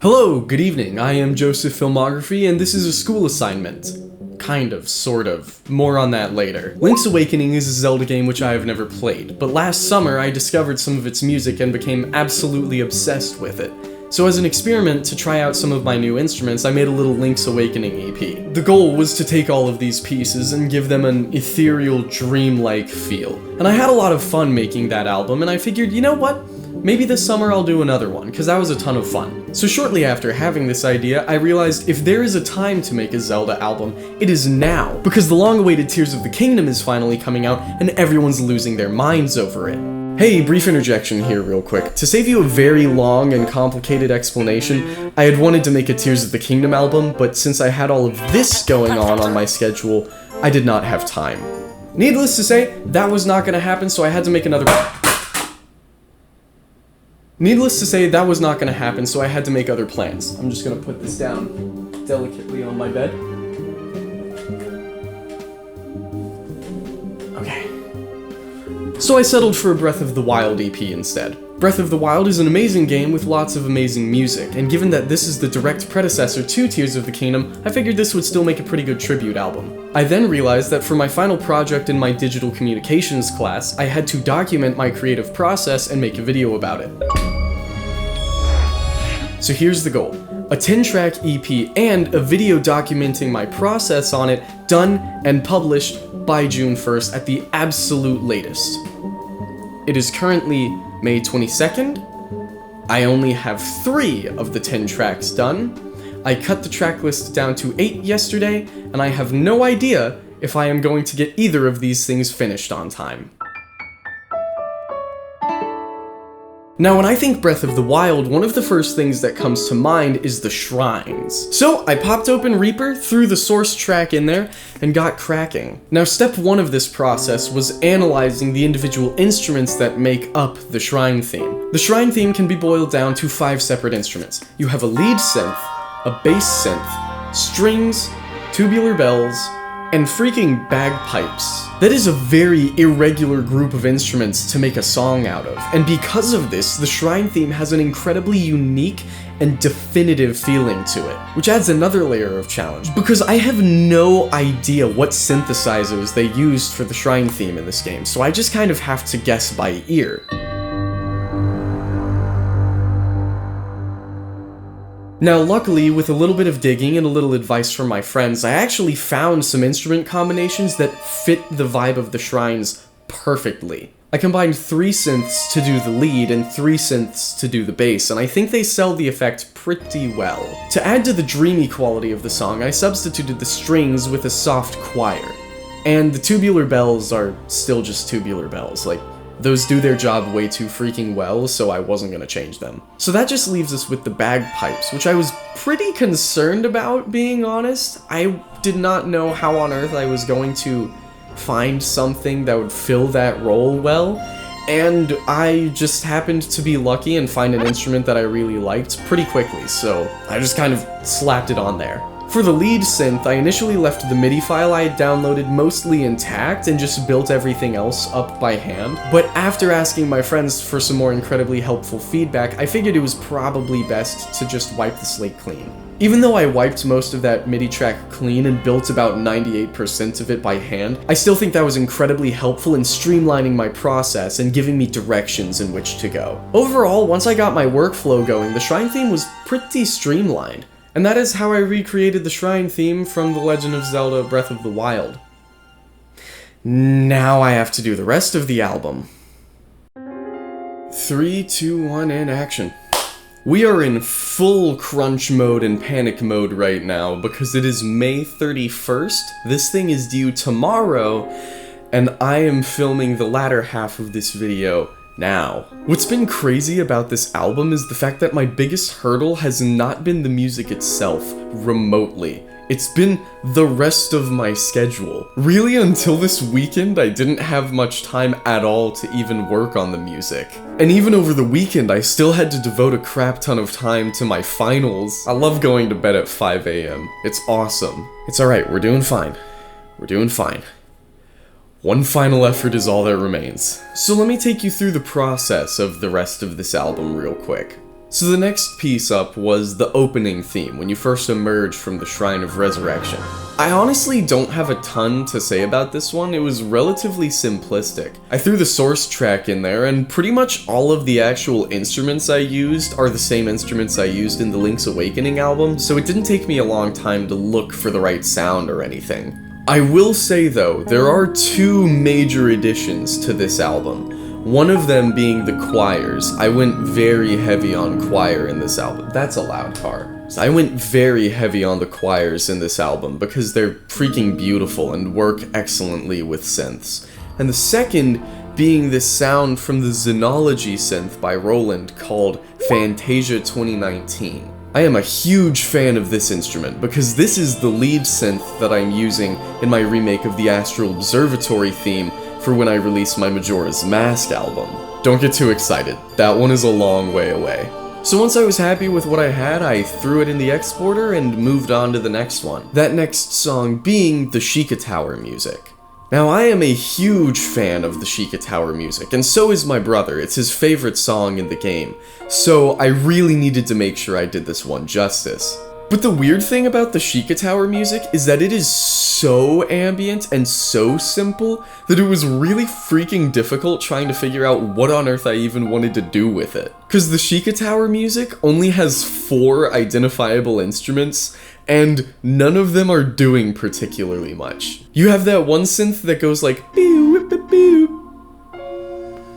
Hello, good evening, I am Joseph Filmography, and this is a school assignment. Kind of, sort of. More on that later. Link's Awakening is a Zelda game which I have never played, but last summer I discovered some of its music and became absolutely obsessed with it. So as an experiment to try out some of my new instruments, I made a little Link's Awakening EP. The goal was to take all of these pieces and give them an ethereal, dreamlike feel. And I had a lot of fun making that album, and I figured, you know what? Maybe this summer I'll do another one, cause that was a ton of fun. So shortly after having this idea, I realized if there is a time to make a Zelda album, it is now, because the long-awaited Tears of the Kingdom is finally coming out, and everyone's losing their minds over it. Hey, brief interjection here real quick. To save you a very long and complicated explanation, I had wanted to make a Tears of the Kingdom album, but since I had all of this going on my schedule, I did not have time. Needless to say, that was not gonna happen, so I had to make another other plans. I'm just gonna put this down delicately on my bed. Okay. So I settled for a Breath of the Wild EP instead. Breath of the Wild is an amazing game with lots of amazing music, and given that this is the direct predecessor to Tears of the Kingdom, I figured this would still make a pretty good tribute album. I then realized that for my final project in my digital communications class, I had to document my creative process and make a video about it. So here's the goal: a 10-track EP and a video documenting my process on it, done and published by June 1st at the absolute latest. It is currently May 22nd. I only have 3 of the 10 tracks done. I cut the track list down to 8 yesterday, and I have no idea if I am going to get either of these things finished on time. Now, when I think Breath of the Wild, one of the first things that comes to mind is the shrines. So I popped open Reaper, threw the source track in there, and got cracking. Now, step 1 of this process was analyzing the individual instruments that make up the shrine theme. The shrine theme can be boiled down to 5 separate instruments. You have a lead synth, a bass synth, strings, tubular bells, and freaking bagpipes. That is a very irregular group of instruments to make a song out of, and because of this, the shrine theme has an incredibly unique and definitive feeling to it, which adds another layer of challenge, because I have no idea what synthesizers they used for the shrine theme in this game, so I just kind of have to guess by ear. Now, luckily, with a little bit of digging and a little advice from my friends, I actually found some instrument combinations that fit the vibe of the shrines perfectly. I combined 3 synths to do the lead and 3 synths to do the bass, and I think they sell the effect pretty well. To add to the dreamy quality of the song, I substituted the strings with a soft choir. And the tubular bells are still just tubular bells, like, those do their job way too freaking well, so I wasn't gonna change them. So that just leaves us with the bagpipes, which I was pretty concerned about, being honest. I did not know how on earth I was going to find something that would fill that role well, and I just happened to be lucky and find an instrument that I really liked pretty quickly, so I just kind of slapped it on there. For the lead synth, I initially left the MIDI file I had downloaded mostly intact and just built everything else up by hand, but after asking my friends for some more incredibly helpful feedback, I figured it was probably best to just wipe the slate clean. Even though I wiped most of that MIDI track clean and built about 98% of it by hand, I still think that was incredibly helpful in streamlining my process and giving me directions in which to go. Overall, once I got my workflow going, the shrine theme was pretty streamlined. And that is how I recreated the shrine theme from The Legend of Zelda: Breath of the Wild. Now I have to do the rest of the album. 3, 2, 1, and action. We are in full crunch mode and panic mode right now because it is May 31st. This thing is due tomorrow, and I am filming the latter half of this video now. What's been crazy about this album is the fact that my biggest hurdle has not been the music itself, remotely. It's been the rest of my schedule. Really, until this weekend, I didn't have much time at all to even work on the music. And even over the weekend, I still had to devote a crap ton of time to my finals. I love going to bed at 5 AM. It's awesome. It's alright, we're doing fine. We're doing fine. One final effort is all that remains. So let me take you through the process of the rest of this album real quick. So the next piece up was the opening theme, when you first emerge from the Shrine of Resurrection. I honestly don't have a ton to say about this one, it was relatively simplistic. I threw the source track in there, and pretty much all of the actual instruments I used are the same instruments I used in the Link's Awakening album, so it didn't take me a long time to look for the right sound or anything. I will say though, there are two major additions to this album. One of them being the choirs. I went very heavy on choir in this album. That's a loud car. So I went very heavy on the choirs in this album because they're freaking beautiful and work excellently with synths. And the second being this sound from the Xenology synth by Roland called Fantasia 2019. I am a huge fan of this instrument because this is the lead synth that I'm using in my remake of the Astral Observatory theme for when I release my Majora's Mask album. Don't get too excited, that one is a long way away. So once I was happy with what I had, I threw it in the exporter and moved on to the next one. That next song being the Shiekah Tower music. Now I am a huge fan of the Shiekah Tower music, and so is my brother, it's his favorite song in the game. So I really needed to make sure I did this one justice. But the weird thing about the Shiekah Tower music is that it is so ambient and so simple that it was really freaking difficult trying to figure out what on earth I even wanted to do with it. Cause the Shiekah Tower music only has 4 identifiable instruments, and none of them are doing particularly much. You have that one synth that goes like beep.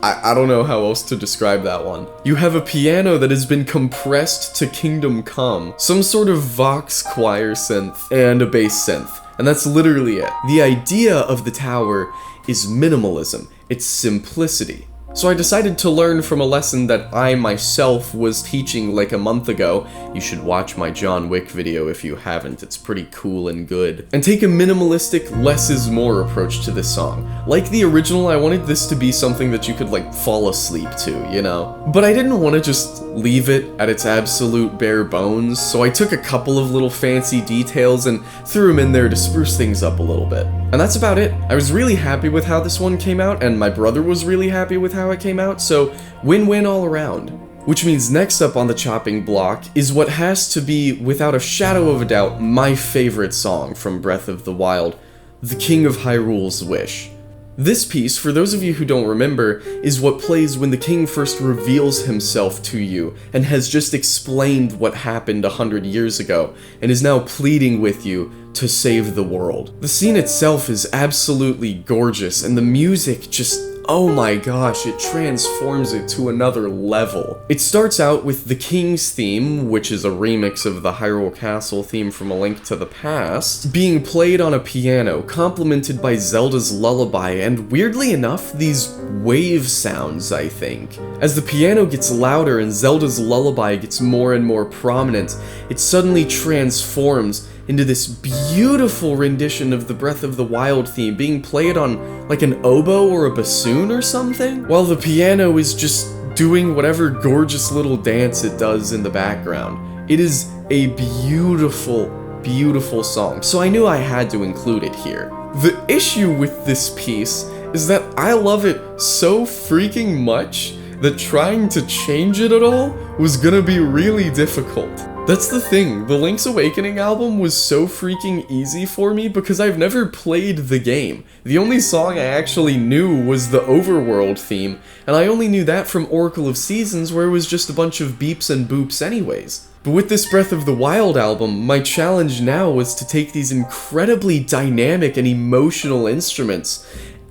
I don't know how else to describe that one. You have a piano that has been compressed to Kingdom Come, some sort of Vox choir synth, and a bass synth. And that's literally it. The idea of the tower is minimalism, it's simplicity. So I decided to learn from a lesson that I myself was teaching like a month ago. You should watch my John Wick video if you haven't, it's pretty cool and good. And take a minimalistic, less is more approach to this song. Like the original, I wanted this to be something that you could like fall asleep to, you know? But I didn't want to just leave it at its absolute bare bones, so I took a couple of little fancy details and threw them in there to spruce things up a little bit. And that's about it. I was really happy with how this one came out, and my brother was really happy with how it came out, so win-win all around. Which means next up on the chopping block is what has to be, without a shadow of a doubt, my favorite song from Breath of the Wild, The King of Hyrule's Wish. This piece, for those of you who don't remember, is what plays when the king first reveals himself to you and has just explained what happened 100 years ago and is now pleading with you to save the world. The scene itself is absolutely gorgeous, and the music just, oh my gosh, it transforms it to another level. It starts out with the King's theme, which is a remix of the Hyrule Castle theme from A Link to the Past, being played on a piano, complemented by Zelda's lullaby, and weirdly enough, these wave sounds, I think. As the piano gets louder and Zelda's lullaby gets more and more prominent, it suddenly transforms into this beautiful rendition of the Breath of the Wild theme being played on like an oboe or a bassoon or something, while the piano is just doing whatever gorgeous little dance it does in the background. It is a beautiful, beautiful song, so I knew I had to include it here. The issue with this piece is that I love it so freaking much that trying to change it at all was gonna be really difficult. That's the thing, the Link's Awakening album was so freaking easy for me because I've never played the game. The only song I actually knew was the Overworld theme, and I only knew that from Oracle of Seasons where it was just a bunch of beeps and boops anyways. But with this Breath of the Wild album, my challenge now was to take these incredibly dynamic and emotional instruments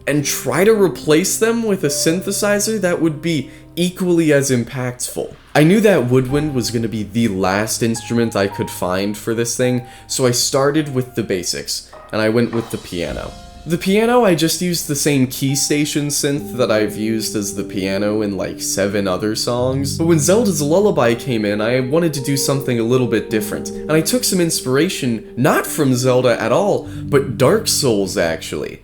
and try to replace them with a synthesizer that would be equally as impactful. I knew that woodwind was going to be the last instrument I could find for this thing, so I started with the basics, and I went with the piano. The piano, I just used the same key station synth that I've used as the piano in like 7 other songs, but when Zelda's Lullaby came in, I wanted to do something a little bit different, and I took some inspiration, not from Zelda at all, but Dark Souls actually.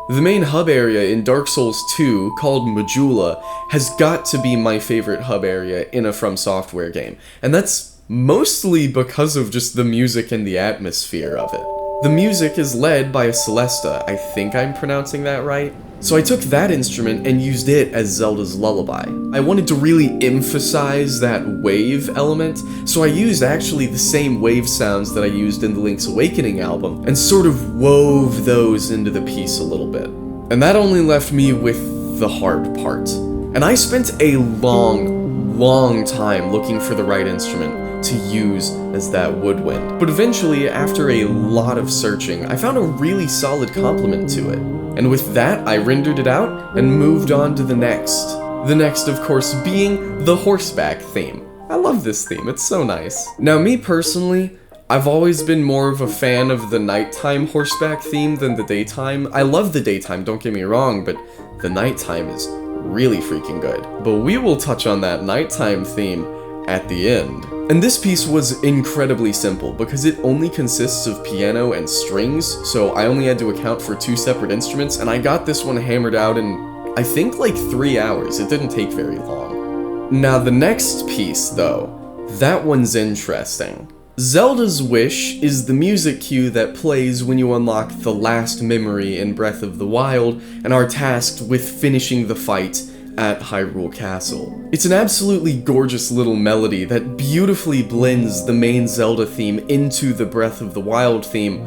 The main hub area in Dark Souls 2, called Majula, has got to be my favorite hub area in a From Software game, and that's mostly because of just the music and the atmosphere of it. The music is led by a Celesta, I think I'm pronouncing that right. So I took that instrument and used it as Zelda's lullaby. I wanted to really emphasize that wave element, so I used actually the same wave sounds that I used in the Link's Awakening album, and sort of wove those into the piece a little bit. And that only left me with the hard part. And I spent a long time looking for the right instrument to use as that woodwind. But eventually, after a lot of searching, I found a really solid complement to it. And with that, I rendered it out and moved on to the next. The next, of course, being the Horseback theme. I love this theme, it's so nice. Now, me personally, I've always been more of a fan of the nighttime Horseback theme than the daytime. I love the daytime, don't get me wrong, but the nighttime is really freaking good. But we will touch on that nighttime theme at the end. And this piece was incredibly simple because it only consists of piano and strings, so I only had to account for 2 separate instruments, and I got this one hammered out in, I think, like 3 hours. It didn't take very long. Now the next piece, though, that one's interesting. Zelda's Wish is the music cue that plays when you unlock the last memory in Breath of the Wild and are tasked with finishing the fight at Hyrule Castle. It's an absolutely gorgeous little melody that beautifully blends the main Zelda theme into the Breath of the Wild theme,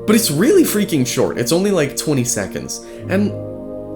but it's really freaking short. It's only like 20 seconds, and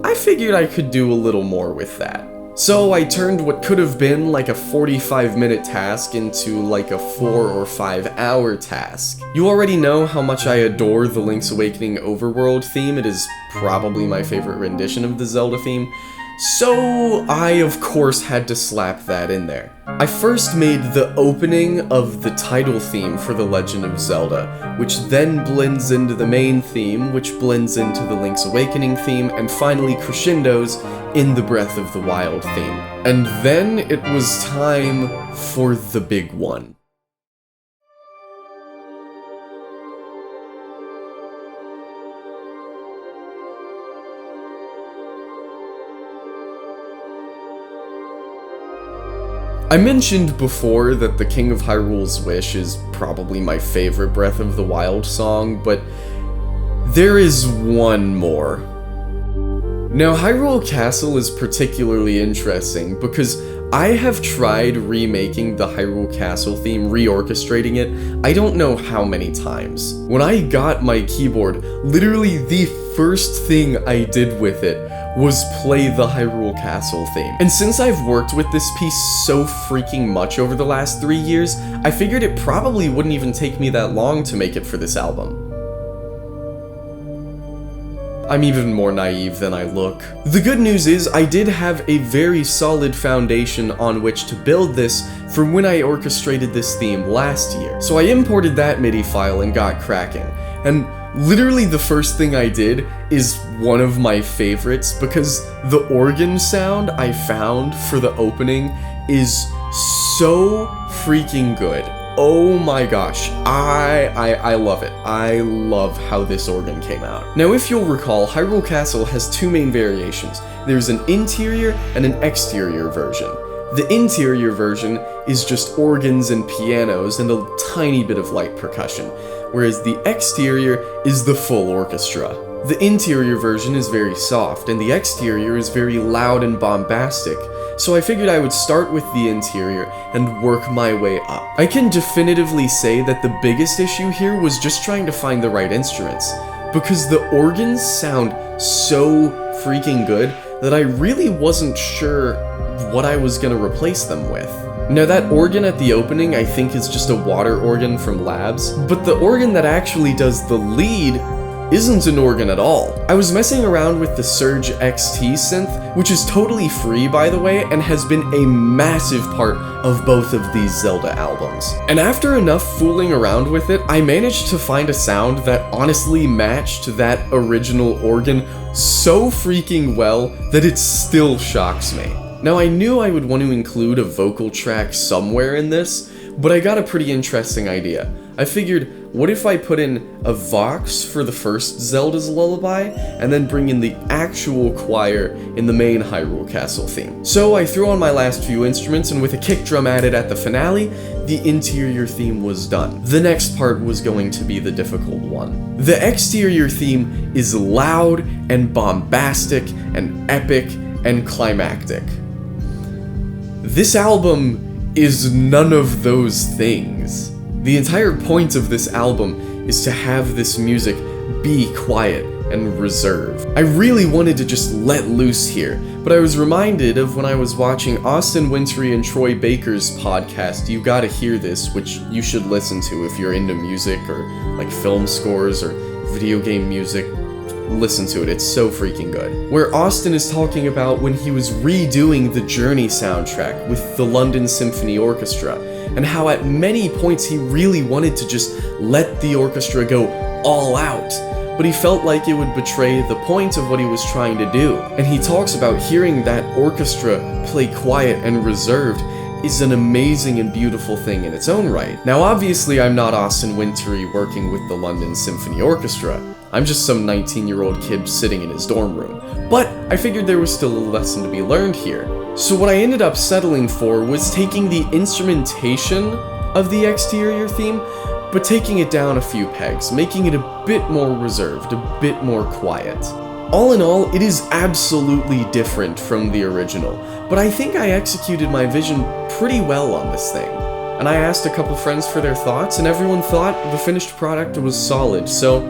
I figured I could do a little more with that. So I turned what could have been like a 45-minute task into like a 4 or 5 hour task. You already know how much I adore the Link's Awakening overworld theme. It is probably my favorite rendition of the Zelda theme. So I, of course, had to slap that in there. I first made the opening of the title theme for The Legend of Zelda, which then blends into the main theme, which blends into the Link's Awakening theme, and finally crescendos in the Breath of the Wild theme. And then it was time for the big one. I mentioned before that the King of Hyrule's Wish is probably my favorite Breath of the Wild song, but there is one more. Now, Hyrule Castle is particularly interesting because I have tried remaking the Hyrule Castle theme, reorchestrating it, I don't know how many times. When I got my keyboard, literally the first thing I did with it was play the Hyrule Castle theme. And since I've worked with this piece so freaking much over the last 3 years, I figured it probably wouldn't even take me that long to make it for this album. I'm even more naive than I look. The good news is I did have a very solid foundation on which to build this from when I orchestrated this theme last year. So I imported that MIDI file and got cracking. And literally the first thing I did is one of my favorites because the organ sound I found for the opening is so freaking good. Oh my gosh, I love it. I love how this organ came out. Now, if you'll recall, Hyrule Castle has 2 main variations. There's an interior and an exterior version. The interior version is just organs and pianos and a tiny bit of light percussion, whereas the exterior is the full orchestra. The interior version is very soft, and the exterior is very loud and bombastic, so I figured I would start with the interior and work my way up. I can definitively say that the biggest issue here was just trying to find the right instruments, because the organs sound so freaking good that I really wasn't sure what I was gonna replace them with. Now, that organ at the opening I think is just a water organ from Labs, but the organ that actually does the lead isn't an organ at all. I was messing around with the Surge XT synth, which is totally free by the way, and has been a massive part of both of these Zelda albums. And after enough fooling around with it, I managed to find a sound that honestly matched that original organ so freaking well that it still shocks me. Now, I knew I would want to include a vocal track somewhere in this, But I got a pretty interesting idea. I figured, what if I put in a Vox for the first Zelda's Lullaby, and then bring in the actual choir in the main Hyrule Castle theme? So I threw on my last few instruments, and with a kick drum added at the finale, the interior theme was done. The next part was going to be the difficult one. The exterior theme is loud and bombastic and epic and climactic. This album is none of those things. The entire point of this album is to have this music be quiet and reserved. I really wanted to just let loose here, but I was reminded of when I was watching Austin Wintory and Troy Baker's podcast, You Gotta Hear This, which you should listen to if you're into music or like film scores or video game music. Listen to it, it's so freaking good. Where Austin is talking about when he was redoing the Journey soundtrack with the London Symphony Orchestra, and how at many points he really wanted to just let the orchestra go all out, but he felt like it would betray the point of what he was trying to do. And he talks about hearing that orchestra play quiet and reserved is an amazing and beautiful thing in its own right. Now obviously I'm not Austin Wintory working with the London Symphony Orchestra. I'm just some 19-year-old kid sitting in his dorm room. But I figured there was still a lesson to be learned here. So what I ended up settling for was taking the instrumentation of the exterior theme, but taking it down a few pegs, making it a bit more reserved, a bit more quiet. All in all, it is absolutely different from the original, but I think I executed my vision pretty well on this thing. And I asked a couple friends for their thoughts, and everyone thought the finished product was solid, so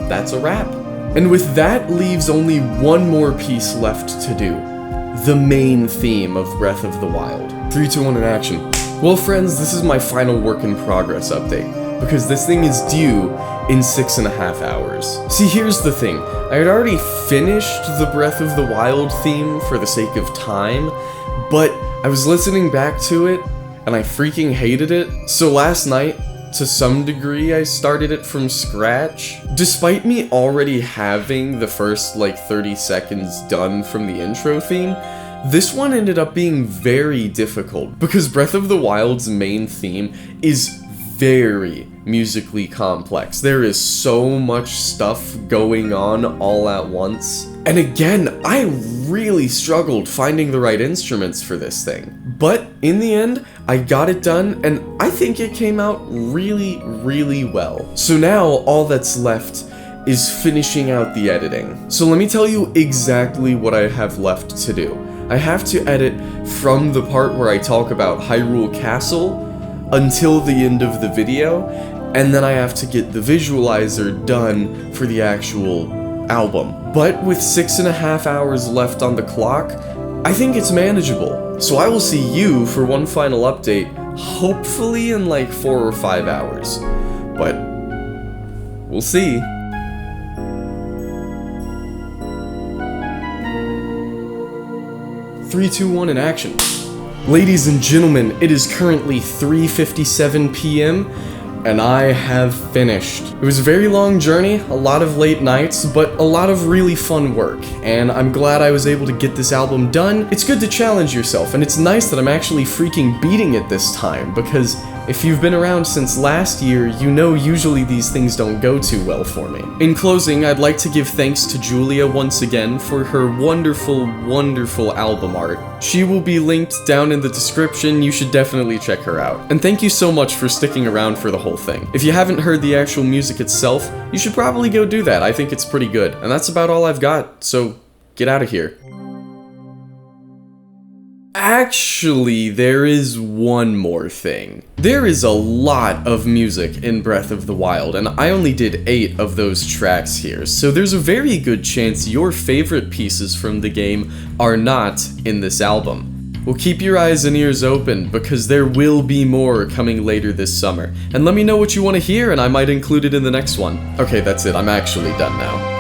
that's a wrap. And with that leaves only one more piece left to do. The main theme of Breath of the Wild. 3, 2, 1, and action. Well friends, this is my final work in progress update, because this thing is due in 6.5 hours. See, here's the thing. I had already finished the Breath of the Wild theme for the sake of time, but I was listening back to it, and I freaking hated it, so last night, to some degree, I started it from scratch. Despite me already having the first, 30 seconds done from the intro theme, this one ended up being very difficult, because Breath of the Wild's main theme is very musically complex. There is so much stuff going on all at once. And again, I really struggled finding the right instruments for this thing. But in the end, I got it done, and I think it came out really, really well. So now all that's left is finishing out the editing. So let me tell you exactly what I have left to do. I have to edit from the part where I talk about Hyrule Castle until the end of the video, and then I have to get the visualizer done for the actual album. But with 6.5 hours left on the clock, I think it's manageable. So I will see you for one final update, hopefully in 4 or 5 hours. But we'll see. Three, two, one, and action. Ladies and gentlemen, it is currently 3:57 p.m. and I have finished. It was a very long journey, a lot of late nights, but a lot of really fun work, and I'm glad I was able to get this album done. It's good to challenge yourself, and it's nice that I'm actually freaking beating it this time, because if you've been around since last year, you know usually these things don't go too well for me. In closing, I'd like to give thanks to Julia once again for her wonderful, wonderful album art. She will be linked down in the description, you should definitely check her out. And thank you so much for sticking around for the whole thing. If you haven't heard the actual music itself, you should probably go do that. I think it's pretty good. And that's about all I've got, so get out of here. Actually, there is one more thing. There is a lot of music in Breath of the Wild, and I only did 8 of those tracks here, so there's a very good chance your favorite pieces from the game are not in this album. Well, keep your eyes and ears open, because there will be more coming later this summer. And let me know what you want to hear, and I might include it in the next one. Okay, that's it. I'm actually done now.